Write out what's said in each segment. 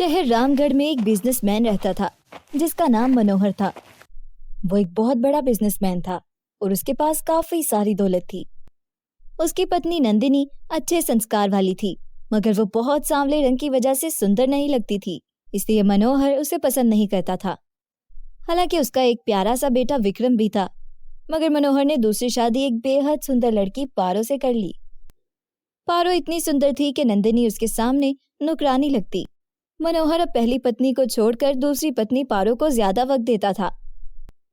शहर रामगढ़ में एक बिजनेसमैन रहता था जिसका नाम मनोहर था। वो एक बहुत बड़ा बिजनेसमैन था और उसके पास काफी सारी दौलत थी। उसकी पत्नी नंदिनी अच्छे संस्कार वाली थी, मगर वो बहुत सांवले रंग की वजह से सुंदर नहीं लगती थी, इसलिए मनोहर उसे पसंद नहीं करता था। हालांकि उसका एक प्यारा सा बेटा विक्रम भी था, मगर मनोहर ने दूसरी शादी एक बेहद सुंदर लड़की पारो से कर ली। पारो इतनी सुंदर थी कि नंदिनी उसके सामने नौकरानी लगती। मनोहर अब पहली पत्नी को छोड़कर दूसरी पत्नी पारो को ज्यादा वक्त देता था।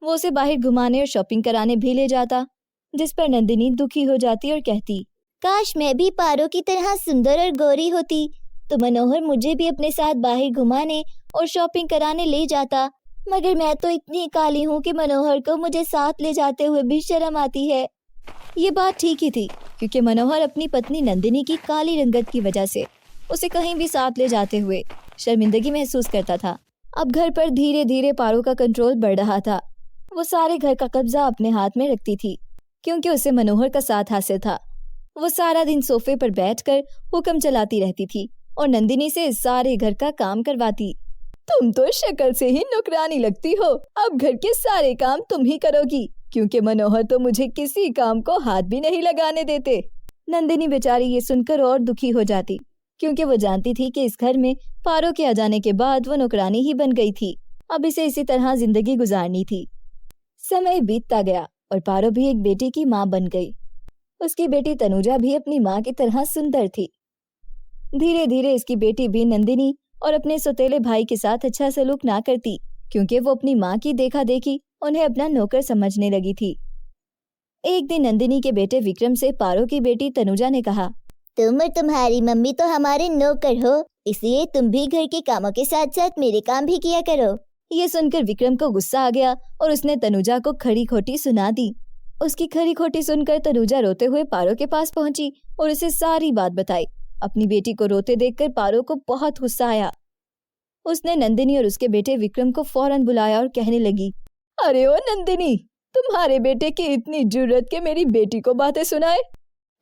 वो उसे बाहर घुमाने और शॉपिंग कराने भी ले जाता, जिस पर नंदिनी दुखी हो जाती और कहती, काश मैं भी पारो की तरह सुंदर और गोरी होती तो मनोहर मुझे भी अपने साथ बाहर घुमाने और शॉपिंग कराने ले जाता, मगर मैं तो इतनी काली हूँ कि मनोहर को मुझे साथ ले जाते हुए भी शर्म आती है। ये बात ठीक ही थी, क्योंकि मनोहर अपनी पत्नी नंदिनी की काली रंगत की वजह से उसे कहीं भी साथ ले जाते हुए शर्मिंदगी महसूस करता था। अब घर पर धीरे धीरे पारो का कंट्रोल बढ़ रहा था। वो सारे घर का कब्जा अपने हाथ में रखती थी, क्योंकि उसे मनोहर का साथ हासिल था। वो सारा दिन सोफे पर बैठकर हुक्म चलाती रहती थी और नंदिनी से सारे घर का काम करवाती। तुम तो शक्ल से ही नौकरानी लगती हो, अब घर के सारे काम तुम ही करोगी, क्योंकि मनोहर तो मुझे किसी काम को हाथ भी नहीं लगाने देते। नंदिनी बेचारी ये सुनकर और दुखी हो जाती, क्योंकि वो जानती थी कि इस घर में पारो के आ जाने के बाद वो नौकरानी ही बन गई थी। अब इसे इसी तरह जिंदगी गुजारनी थी। समय बीतता गया और पारो भी एक बेटी की माँ बन गई। उसकी बेटी तनुजा भी अपनी माँ की तरह सुंदर थी। धीरे धीरे इसकी बेटी भी नंदिनी और अपने सौतेले भाई के साथ अच्छा सलूक ना करती, क्योंकि वो अपनी माँ की देखा देखी उन्हें अपना नौकर समझने लगी थी। एक दिन नंदिनी के बेटे विक्रम से पारो की बेटी तनुजा ने कहा, तुम और तुम्हारी मम्मी तो हमारे नौकर हो, इसलिए तुम भी घर के कामों के साथ साथ मेरे काम भी किया करो। ये सुनकर विक्रम को गुस्सा आ गया और उसने तनुजा को खरी खोटी सुना दी। उसकी खरी खोटी सुनकर तनुजा रोते हुए पारो के पास पहुंची और उसे सारी बात बताई। अपनी बेटी को रोते देखकर पारो को बहुत गुस्सा आया। उसने नंदिनी और उसके बेटे विक्रम को फौरन बुलाया और कहने लगी, अरे ओ नंदिनी, तुम्हारे बेटे की इतनी जुर्रत के मेरी बेटी को बातें सुनाए।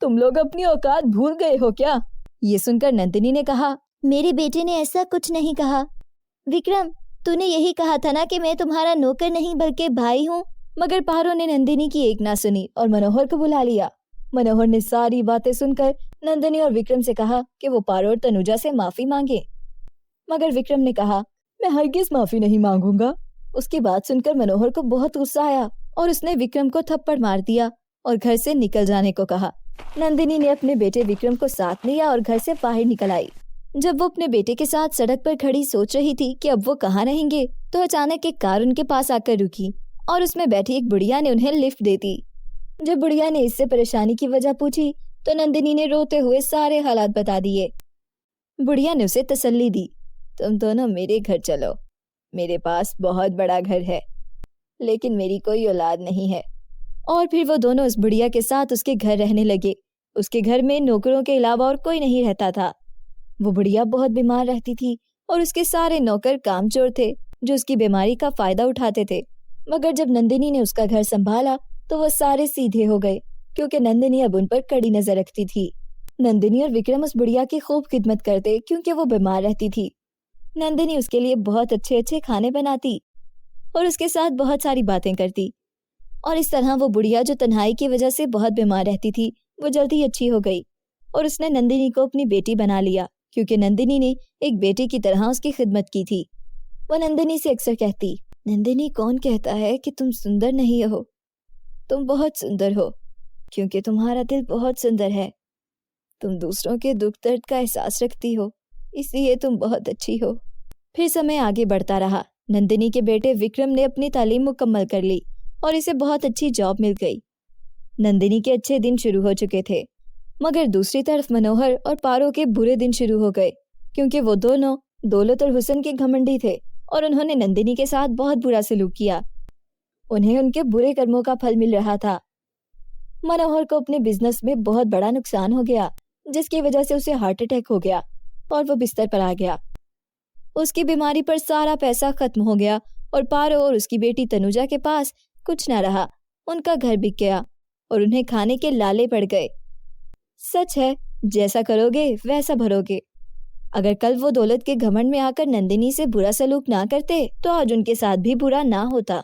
तुम लोग अपनी औकात भूल गए हो क्या? ये सुनकर नंदिनी ने कहा, मेरे बेटे ने ऐसा कुछ नहीं कहा। विक्रम, तूने यही कहा था ना कि मैं तुम्हारा नौकर नहीं बल्कि भाई हूँ। मगर पारो ने नंदिनी की एक ना सुनी और मनोहर को बुला लिया। मनोहर ने सारी बातें सुनकर नंदिनी और विक्रम से कहा कि वो पारो और तनुजा से माफी मांगे, मगर विक्रम ने कहा, मैं हरगिज माफी नहीं मांगूंगा। उसकी बात सुनकर मनोहर को बहुत गुस्सा आया और उसने विक्रम को थप्पड़ मार दिया और घर से निकल जाने को कहा। नंदिनी ने अपने बेटे विक्रम को साथ लिया और घर से बाहर निकल आई। जब वो अपने बेटे के साथ सड़क पर खड़ी सोच रही थी कि अब वो कहाँ रहेंगे, तो अचानक एक कार उनके पास आकर रुकी और उसमें बैठी एक बुढ़िया ने उन्हें लिफ्ट दे दी। जब बुढ़िया ने इससे परेशानी की वजह पूछी तो नंदिनी ने रोते हुए सारे हालात बता दिए। बुढ़िया ने उसे तसल्ली दी, तुम दोनों मेरे घर चलो, मेरे पास बहुत बड़ा घर है, लेकिन मेरी कोई औलाद नहीं है। और फिर वो दोनों उस बुढ़िया के साथ उसके घर रहने लगे। उसके घर में नौकरों के अलावा और कोई नहीं रहता था। वो बुढ़िया बहुत बीमार रहती थी और उसके सारे नौकर कामचोर थे जो उसकी बीमारी का फायदा उठाते थे। मगर जब नंदिनी ने उसका घर संभाला तो वो सारे सीधे हो गए, क्योंकि नंदिनी अब उन पर कड़ी नजर रखती थी। नंदिनी और विक्रम उस बुढ़िया की खूब खिदमत करते, क्योंकि वो बीमार रहती थी। नंदिनी उसके लिए बहुत अच्छे अच्छे खाने बनाती और उसके साथ बहुत सारी बातें करती, और इस तरह वो बुढ़िया जो तन्हाई की वजह से बहुत बीमार रहती थी, वो जल्दी अच्छी हो गई और उसने नंदिनी को अपनी बेटी बना लिया, क्योंकि नंदिनी ने एक बेटी की तरह उसकी खिदमत की थी। वो नंदिनी से अक्सर कहती, नंदिनी, कौन कहता है कि तुम सुंदर नहीं हो? तुम बहुत सुंदर हो, क्योंकि तुम्हारा दिल बहुत सुंदर है। तुम दूसरों के दुख दर्द का एहसास रखती हो, इसलिए तुम बहुत अच्छी हो। फिर समय आगे बढ़ता रहा। नंदिनी के बेटे विक्रम ने अपनी तालीम मुकम्मल कर ली और इसे बहुत अच्छी जॉब मिल गई। नंदिनी के अच्छे दिन शुरू हो चुके थे, मगर दूसरी तरफ मनोहर और पारो के बुरे दिन शुरू हो गए, क्योंकि वो दोनों दौलत और हुस्न के घमंडी थे और उन्होंने नंदिनी के साथ बहुत बुरा सलूक किया। उन्हें उनके बुरे कर्मों का फल मिल रहा था। मनोहर को अपने बिजनेस में बहुत बड़ा नुकसान हो गया, जिसकी वजह से उसे हार्ट अटैक हो गया और वो बिस्तर पर आ गया। उसकी बीमारी पर सारा पैसा खत्म हो गया और पारो और उसकी बेटी तनुजा के पास कुछ न रहा। उनका घर बिक गया और उन्हें खाने के लाले पड़ गए। सच है, जैसा करोगे वैसा भरोगे। अगर कल वो दौलत के घमंड में आकर नंदिनी से बुरा सलूक ना करते तो आज उनके साथ भी बुरा ना होता।